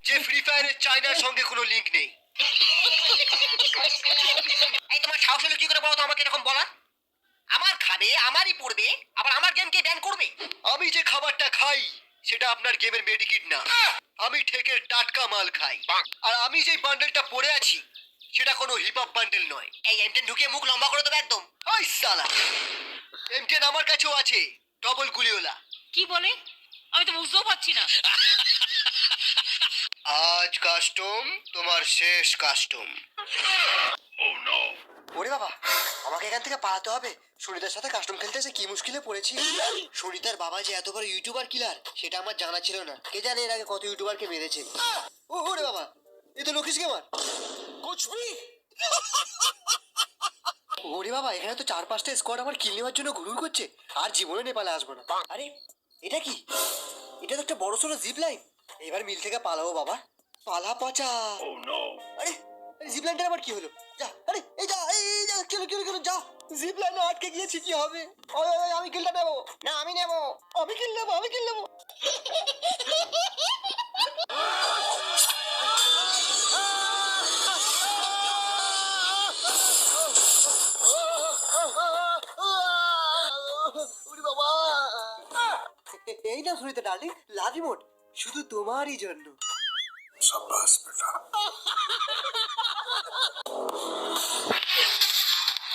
যে ফ্রি ফায়ারের চায়নার সঙ্গে কোনো লিঙ্ক নেই। এই তোমার সাহস হলো কি করে বলো তো আমাকে এরকম বলা? আমার খাবে, আমারই পড়বে, আবার আমার গেমকে ব্যান করবে? আমি যে খাবারটা খাই সেটা আপনার গেমের মেডিকিট না। আমি ঠেকের টাটকা মাল খাই। আর আমি যে বান্ডেলটা পরে আছি সেটা কোনো হিপ হপ বান্ডেল নয়। এই এমটেন ঢুকিয়ে মুখ লম্বা করে দেবে একদম। ওই সালা, এমটেন আমার কাছেও আছে, ডবল গুলিওলা। কি বলে? আমি তো বুঝতেও পারছি না। আজ কাস্টম তোমার শেষ কাস্টম। ওরে বাবা, আমাকে এখান থেকে পালাতে হবে। সুনিতার সাথে কাস্টম খেলতে এসে কি মুশকিলে পড়েছি। সুনিতার বাবা যে এত বড় ইউটিউবার কিলার সেটা আমার জানা ছিল না। কে জানে এর আগে কত ইউটিউবারকে মেরেছে। ওরে বাবা, এ তো লোকেশ গেমার। কুচবি। ওরে বাবা, এখানে তো 4-5টা স্কোয়াড আমার কিল নেওয়ার জন্য ঘুরঘুর করছে। আর জীবনে নেপালে আসবো না। আরে এটা কি? এটা তো একটা বড় সড়ো জিপ লাইন। এবার মিল থেকে পালাবো বাবা। পালা পচা। আরে জিপ লাইনটা আবার কি হলো? যা, আরে এই যা, এই যা, কেন যা। জিপ লাইনে আটকে গিয়েছি, কি হবে? ওই, আমি কিলটা নেবো। না আমি নেবো। আমি কিল নেবো। ওরে বাবা। এই না সুনিতা ডার্লিং, লাভ রিমোট শুধু তোমারই জন্য। शाबाश बेटा।